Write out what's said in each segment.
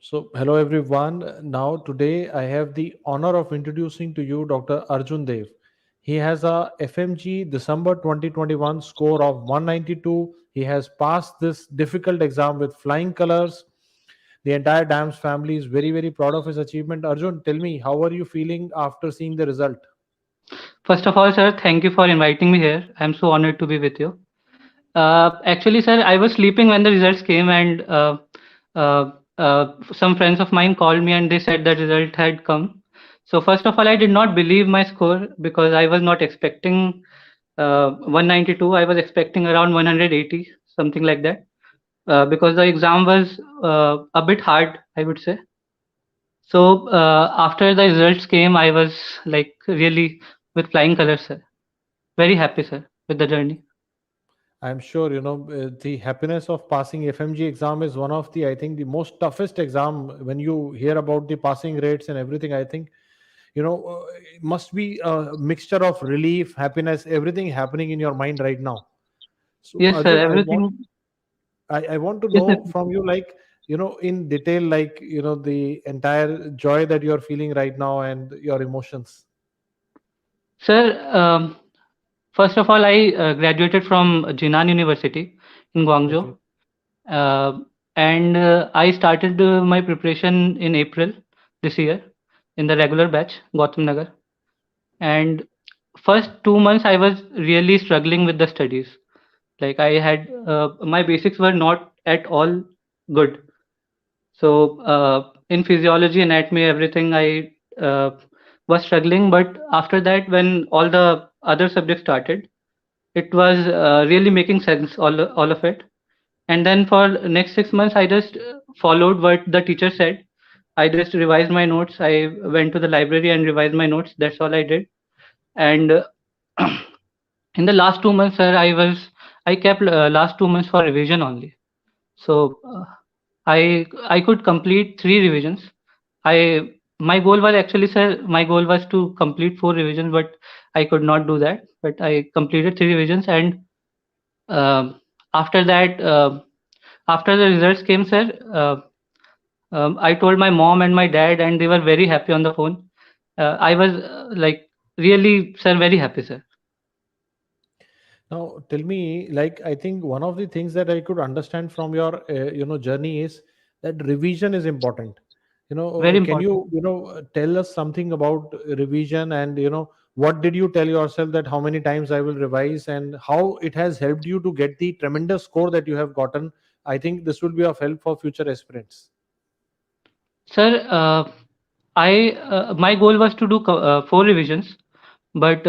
So, hello everyone. Now, today I have the honor of introducing to you Dr. Arjun Dev. He has a FMG December 2021 score of 192. He has passed this difficult exam with flying colors. The entire DAMS family is very, very proud of his achievement. Arjun, tell me, how are you feeling after seeing the result? First of all, sir, thank you for inviting me here. I'm so honored to be with you. Actually, sir, I was sleeping when the results came, and some friends of mine called me and they said the result had come. So, first of all, I did not believe my score because I was not expecting 192. I was expecting around 180, something like that, because the exam was a bit hard, I would say. So, after the results came, I was like really with flying colors, sir. Very happy, sir, with the journey. I'm sure the happiness of passing FMG exam is one of the, I think, the most toughest exam. When you hear about the passing rates and everything, I think it must be a mixture of relief, happiness, everything happening in your mind right now. So Yes, sir. Arjun, Everything. I want to Yes, sir. know from you, like, in detail, like, the entire joy that you're feeling right now and your emotions. Sir, first of all, I graduated from Jinan University in Okay. Guangzhou, uh, and I started my preparation in April this year in the regular batch, Gautam Nagar. And first 2 months, I was really struggling with the studies. Like I had my basics were not at all good. So in physiology, anatomy, everything, I was struggling. But after that, when all the other subjects started, it was really making sense, all of it. And then for next 6 months, I just followed what the teacher said. I just revised my notes. I went to the library and revised my notes. That's all I did. And in the last 2 months, sir, I kept last 2 months for revision only. So I could complete 3 revisions. I My goal was actually, sir, my goal was to complete 4 revisions, but I could not do that. But I completed 3 revisions, and um after that, after the results came, sir, I told my mom and my dad, and they were very happy on the phone. I was like really, sir, very happy, sir. Now, tell me, like, I think one of the things that I could understand from your, journey is that revision is important. Very Can important. you, tell us something about revision and, what did you tell yourself that how many times I will revise and how it has helped you to get the tremendous score that you have gotten? I think this will be of help for future aspirants. Sir, I my goal was to do 4 revisions, but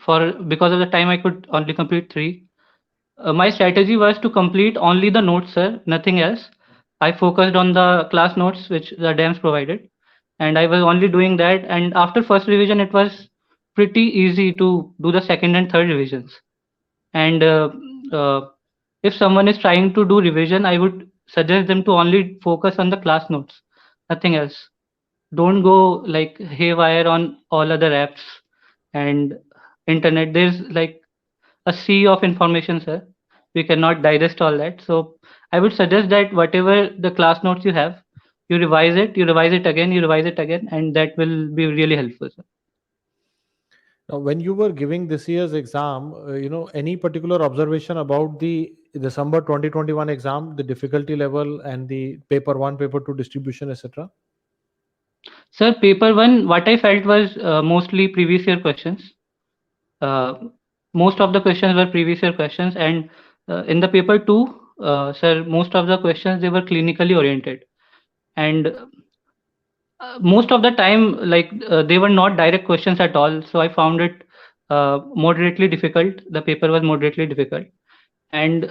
for because of the time I could only complete 3. My strategy was to complete only the notes, sir, nothing else. I focused on the class notes which the DAMS provided, and I was only doing that. And after first revision, it was pretty easy to do the second and third revisions. And uh, if someone is trying to do revision, I would suggest them to only focus on the class notes, nothing else. Don't go like haywire on all other apps and internet. There's like a sea of information, sir. We cannot digest all that. So I would suggest that whatever the class notes you have, you revise it again, you revise it again, and that will be really helpful, sir. Now, when you were giving this year's exam, any particular observation about the December 2021 exam, the difficulty level and the paper one, paper two distribution, etc.? Sir, paper one, what I felt was mostly previous year questions. Uh, Most of the questions were previous year questions, and in the paper two, sir, most of the questions they were clinically oriented, and most of the time, like they were not direct questions at all. So I found it moderately difficult. The paper was moderately difficult, and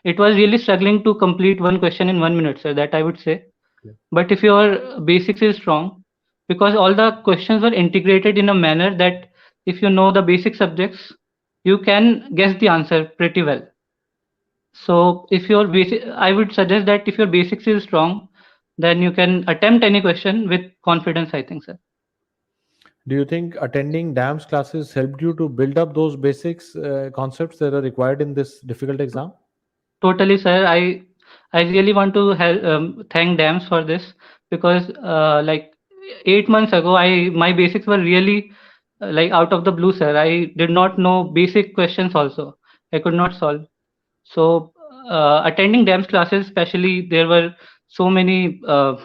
it was really struggling to complete one question in 1 minute, sir. That I would say. But if your basics is strong, because all the questions were integrated in a manner that if you know the basic subjects, you can guess the answer pretty well. So if your basic, I would suggest that if your basics is strong, then you can attempt any question with confidence, I think, sir. Do you think attending DAMS classes helped you to build up those basics concepts that are required in this difficult exam? Totally, sir. I really want to thank DAMS for this, because like 8 months ago, I my basics were really like out of the blue, sir. I did not know basic questions also. I could not solve. So attending DAMS classes, especially, there were so many uh,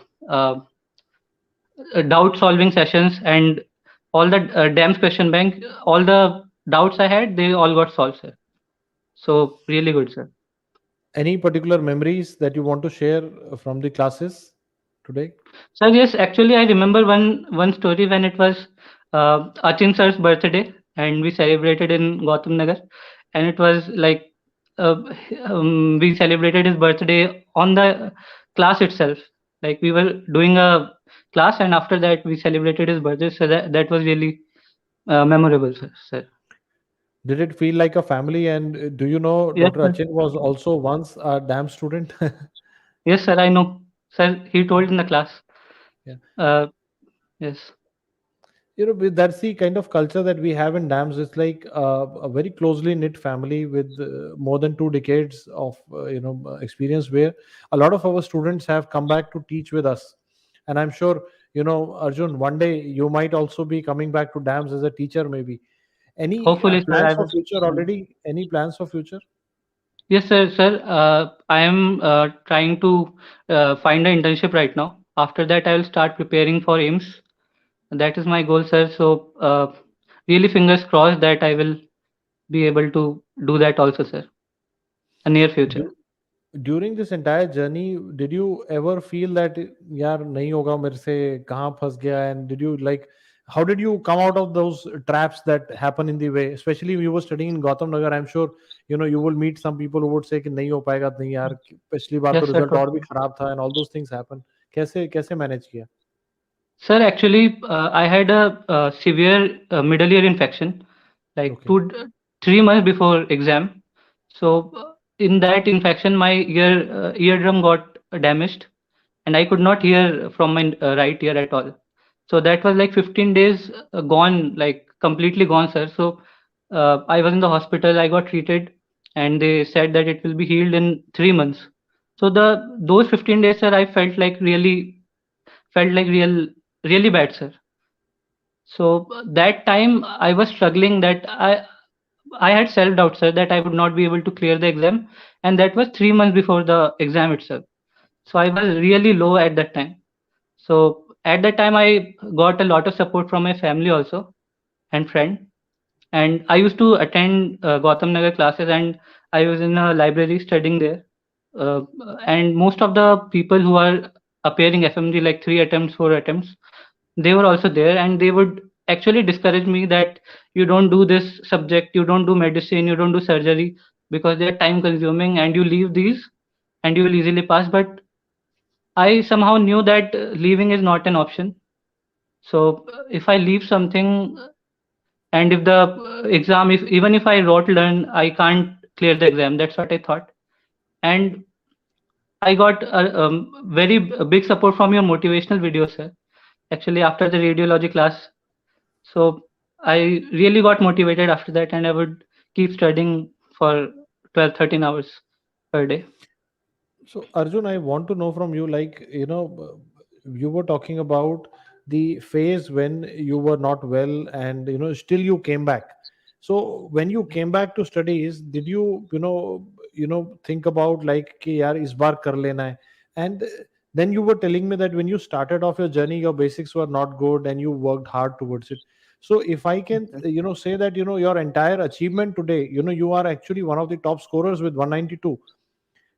doubt solving sessions, and all the DAMS question bank, all the doubts I had, they all got solved, sir. So really good, sir. Any particular memories that you want to share from the classes today? So yes, actually, I remember one story when it was Achin sir's birthday, and we celebrated in Gautam Nagar, and it was like uh, we celebrated his birthday on the class itself. Like we were doing a class, and after that we celebrated his birthday. So that was really memorable, sir. Did it feel like a family? And do you know Yes, Dr. sir. Achin was also once a DAM student? Yes, sir. I know, sir. He told in the class. Yeah. Uh, yes. That's the kind of culture that we have in DAMS. It's like a very closely knit family with more than 2 decades of experience, where a lot of our students have come back to teach with us. And I'm sure, Arjun, one day you might also be coming back to DAMS as a teacher, maybe. Any Hopefully, sir. plans I for will. future already? Any plans for future? Yes, sir. I am trying to find an internship right now. After that, I will start preparing for AIMS. That is my goal, sir. So, really fingers crossed that I will be able to do that also, sir, in near future. During this entire journey, did you ever feel that yaar nahi hoga mere se, kahan phas gaya? And did you like, how did you come out of those traps that happen in the way? Especially when you were studying in Gautam Nagar, I'm sure you will meet some people who would say कि नहीं हो पाएगा, नहीं यार पिछली बार तो Yes, sir. Result और भी खराब था, and all those things happen. कैसे कैसे मैनेज किया? Sir, actually, I had a, severe middle ear infection, like Okay. 3 months before exam. So, in that infection, my eardrum got damaged, and I could not hear from my right ear at all. So that was like 15 days gone, like completely gone, sir. So I was in the hospital. I got treated, and they said that it will be healed in 3 months. So those 15 days, sir, I felt like really bad, sir. So that time I was struggling, that I had self doubt, sir, that I would not be able to clear the exam, and that was 3 months before the exam itself. So I was really low at that time. So at that time I got a lot of support from my family also, and friend. And I used to attend Gautam Nagar classes, and I was in a library studying there. Uh, and most of the people who are appearing FMG, like 3 attempts, 4 attempts, they were also there, and they would actually discourage me that you don't do this subject, you don't do medicine, you don't do surgery, because they are time consuming, and you leave these and you will easily pass. But I somehow knew that leaving is not an option. So if I leave something, and if the exam, if even if I wrote learn, I can't clear the exam. That's what I thought. And I got a very big support from your motivational videos, sir. Actually, after the radiology class, so I really got motivated after that, and I would keep studying for 12, 13 hours per day. So, Arjun, I want to know from you, like, you were talking about the phase when you were not well, and, still you came back. So, when you came back to studies, did you, think about like, कि यार इस बार कर लेना है? And then you were telling me that when you started off your journey, your basics were not good and you worked hard towards it. So, if I can, Okay. say that, your entire achievement today, you are actually one of the top scorers with 192.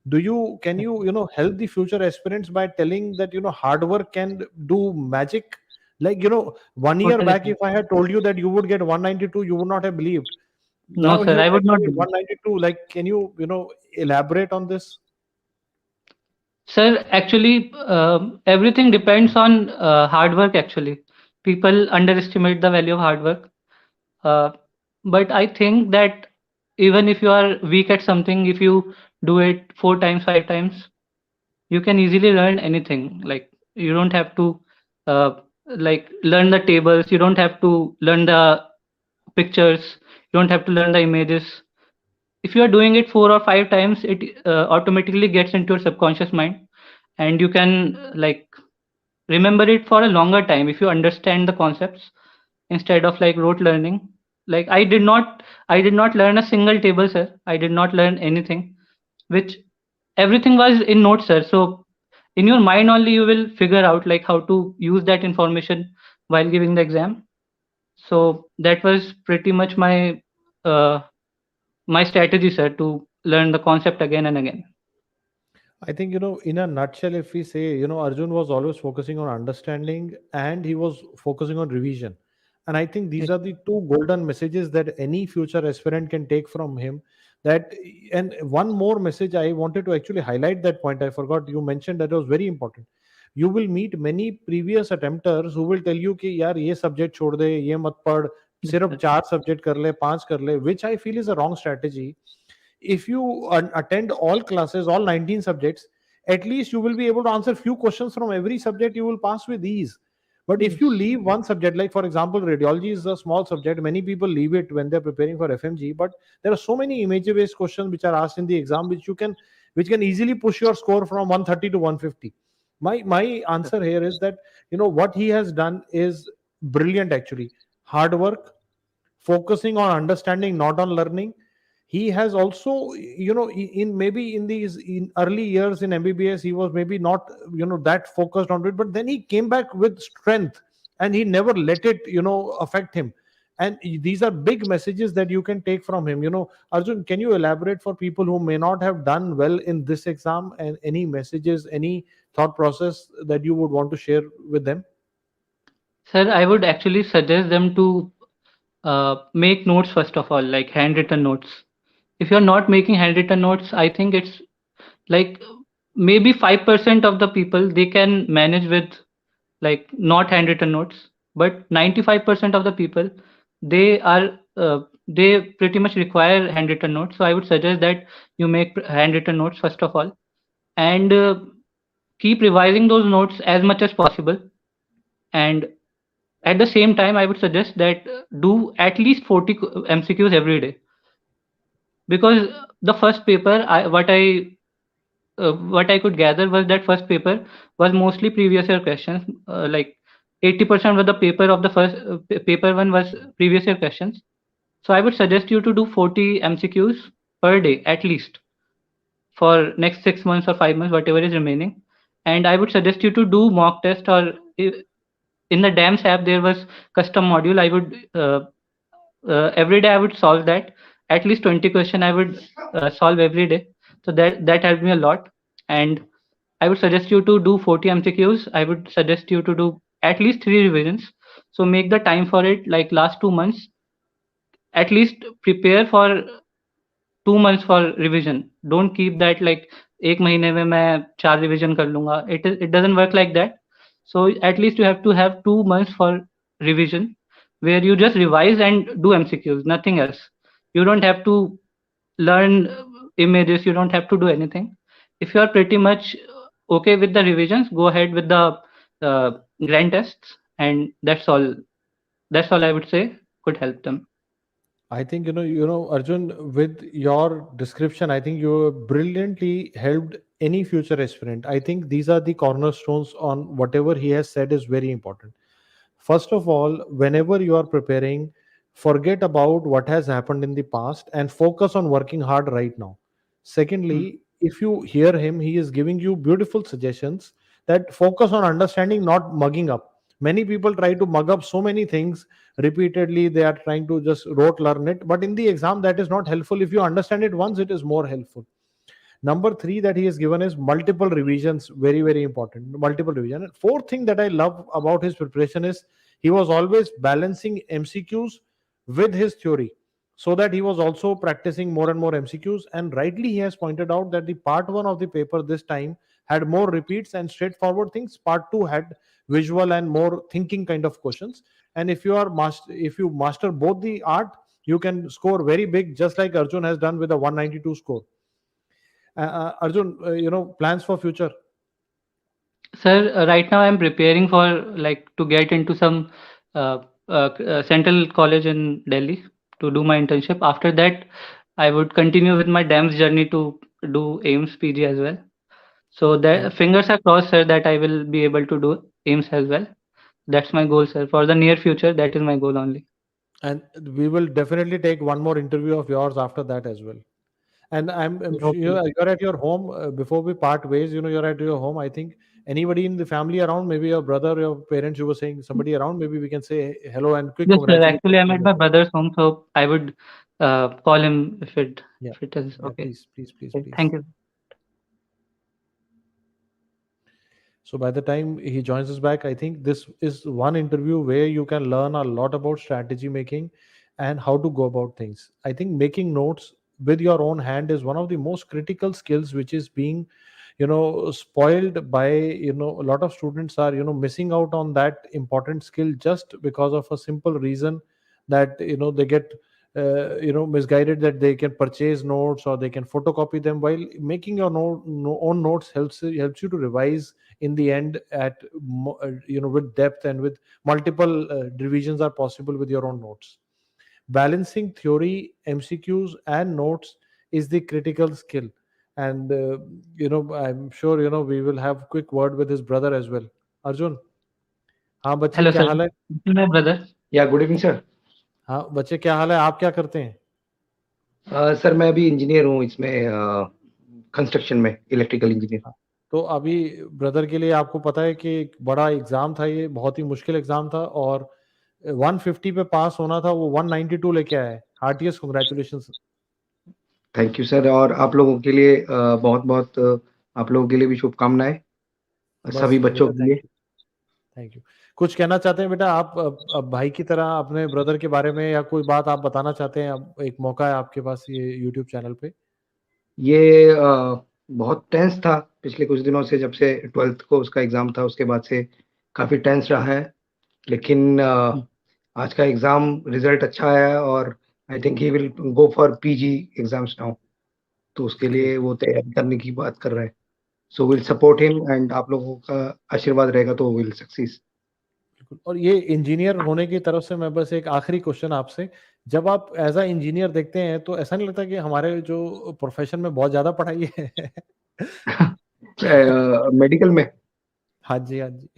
Do you can you help the future aspirants by telling that hard work can do magic? Like, 1 year Totally, back, sir. if I had told you that you would get 192, you would not have believed. No, Now sir, you're I would not actually at believe. 192. Like, can you elaborate on this? Sir, actually, everything depends on hard work. Actually, people underestimate the value of hard work. Uh, but I think that even if you are weak at something, if you do it 4 times, 5 times, you can easily learn anything. Like you don't have to uh, like learn the tables. You don't have to learn the pictures. You don't have to learn the images. if you are doing it 4 or 5 times, it automatically gets into your subconscious mind, and you can remember it for a longer time if you understand the concepts instead of like rote learning. Like I did not learn a single table, sir. I did not learn anything, which everything was in notes, sir. So in your mind only you will figure out like how to use that information while giving the exam. So that was pretty much uh, my strategy, sir, to learn the concept again and again. I think, in a nutshell, if we say, Arjun was always focusing on understanding and he was focusing on revision. And I think these Yes, are the two golden messages that any future aspirant can take from him. That, and one more message I wanted to actually highlight that point. I forgot you mentioned that was very important. You will meet many previous attempters who will tell you कि यार ये subject छोड़ दे, ये मत पढ़, yes, सिर्फ sir. 4 subject कर ले, 5 कर ले, which I feel is a wrong strategy. If you attend all classes, all 19 subjects, at least you will be able to answer few questions from every subject. You will pass with ease. But if you Yes, leave one subject, like for example radiology is a small subject, many people leave it when they're preparing for FMG, but there are so many image based questions which are asked in the exam which can easily push your score from 130 to 150. My sir. answer here is that what he has done is brilliant actually. Hard work, focusing on understanding, not on learning. He has also, in maybe in these in early years in MBBS, he was maybe not, that focused on it, but then he came back with strength and he never let it, affect him. And these are big messages that you can take from him. Arjun, can you elaborate for people who may not have done well in this exam, and any messages, any thought process that you would want to share with them? Sir, I would actually suggest them to make notes first of all, like handwritten notes. If you're not making handwritten notes, I think it's like maybe 5% of the people they can manage with like not handwritten notes, but 95% of the people they are they pretty much require handwritten notes. So I would suggest that you make handwritten notes first of all, and keep revising those notes as much as possible. And at the same time, I would suggest that do at least 40 MCQs every day, because the first paper, what I could gather was that first paper was mostly previous year questions. Like 80% of the paper of the first paper one was previous year questions. So I would suggest you to do 40 MCQs per day at least for next 6 months or 5 months, whatever is remaining. And I would suggest you to do mock test, or in the DAMS app there was custom module. I would every day I would solve that. At least 20 question I would solve every day. So that helped me a lot. And I would suggest you to do 40 MCQs. I would suggest you to do at least 3 revisions. So make the time for it, like last 2 months. At least prepare for 2 months for revision. Don't keep that like एक महीने में मैं 4 revision कर लूंगा. It doesn't work like that. So at least you have to have 2 months for revision, where you just revise and do MCQs, nothing else. You don't have to learn images. You don't have to do anything. If you are pretty much okay with the revisions, go ahead with the uh, grand tests, and that's all. That's all I would say could help them. I think Arjun, with your description, I think you brilliantly helped any future aspirant. I think these are the cornerstones on whatever he has said is very important. First of all, whenever you are preparing, forget about what has happened in the past and focus on working hard right now. Hmm. Secondly, if you hear him, he is giving you beautiful suggestions that focus on understanding, not mugging up. Many people try to mug up so many things repeatedly. They are trying to just rote learn it, but in the exam, that is not helpful. If you understand it once, it is more helpful. Number three that he has given is multiple revisions, very, very important. Multiple revision. And fourth thing that I love about his preparation is he was always balancing MCQs with his theory, so that he was also practicing more and more MCQs. And rightly, he has pointed out that the part one of the paper this time had more repeats and straightforward things. Part two had visual and more thinking kind of questions. And if you master both the art, you can score very big, just like Arjun has done with a 192 score. Arjun, plans for future. Sir, right now I'm preparing for like to get into some central college in Delhi to do my internship. After that, I would continue with my DAMS journey to do AIMS PG as well. So And that fingers are crossed, sir, that I will be able to do AIMS as well. That's my goal, sir. For the near future, that is my goal only. and we will definitely take one more interview of yours after that as well. And I'm sure Okay. you're at your home before we part ways. You're at your home. I think anybody in the family around, maybe your brother, your parents, you were saying somebody around, maybe we can say hello and quick Yes, sir. congratulations Actually, I'm to at them. my brother's home, so I would call him Yeah, if it is yeah, okay. please, please, please, Okay, please. thank you. So by the time he joins us back, I think this is one interview where you can learn a lot about strategy making and how to go about things. I think making notes with your own hand is one of the most critical skills which is being spoiled by a lot of students are missing out on that important skill just because of a simple reason that they get misguided that they can purchase notes or they can photocopy them, while making your own notes helps you to revise in the end at with depth and with multiple revisions are possible with your own notes. Balancing theory, MCQs and notes is the critical skill. And I'm sure we will have quick word with his brother as well. Arjun, हाँ बच्चे Hello, क्या sir. हाल है? This is my brother. या good evening sir. हाँ बच्चे क्या हाल है, आप क्या करते हैं? सर मैं अभी इंजीनियर हूँ इसमें, कंस्ट्रक्शन में इलेक्ट्रिकल इंजीनियर। हाँ, तो अभी ब्रदर के लिए आपको पता है कि एक बड़ा एग्जाम था, ये बहुत ही मुश्किल एग्जाम था और 150 पे पास होना था, वो 192 लेके आया है। Heartiest congratulations. Thank you sir, और आप लोगों के लिए बहुत बहुत आप लोगों के लिए भी शुभकामनाएं, बस सभी बच्चों बेटा के थैंक लिए। You, thank you. कुछ कहना चाहते हैं बेटा आप अब भाई की तरह अपने ब्रदर के बारे में, या कोई बात आप बताना चाहते हैं? अब एक मौका है आपके पास ये यूट्यूब चैनल पे। ये बहुत टेंस था पिछले कुछ दिनों से, जब से 12th को उसका एग्ज़ाम था उसके बाद से काफ़ी टेंस रहा है। लेकिन आज का एग्ज़ाम रिज़ल्ट अच्छा आया है और I think he will go for PG exams now. तो उसके ग्रेट। लिए वो तैयारी करने की बात कर रहे हैं। So will support him and आप लोगों का आशीर्वाद रहेगा तो विल सक्सीड। बिल्कुल। और ये इंजीनियर होने की तरफ से मैं बस एक आखिरी क्वेश्चन आपसे, जब आप एज अ इंजीनियर देखते हैं तो ऐसा नहीं लगता कि हमारे जो प्रोफेशन में बहुत ज्यादा पढ़ाई है? मेडिकल में, हाँ जी, हाँ जी।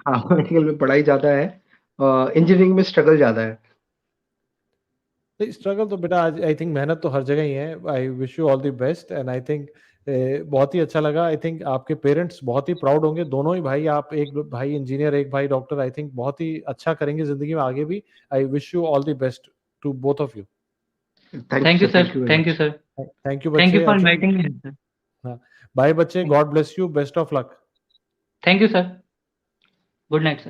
हाँ, मेडिकल में पढ़ाई ज़्यादा है, इंजीनियरिंग में स्ट्रगल ज़्यादा है। नहीं, स्ट्रगल तो बेटा आज आई थिंक मेहनत तो हर जगह ही है। आई wish you all the best and I think बहुत ही अच्छा लगा। आई थिंक आपके पेरेंट्स बहुत ही प्राउड होंगे, दोनों ही भाई, आप एक भाई इंजीनियर एक भाई डॉक्टर, आई थिंक बहुत ही अच्छा करेंगे जिंदगी में आगे भी। I wish you all the best to both of you. Thank you Thank you, sir, sir. Thank you very Thank you, much. sir. Thank you Thank you बच्चे। for Arjun, inviting me, sir. हाँ, bye बच्चे, Thank god bless you, best of luck. thank you, sir. Good night, sir.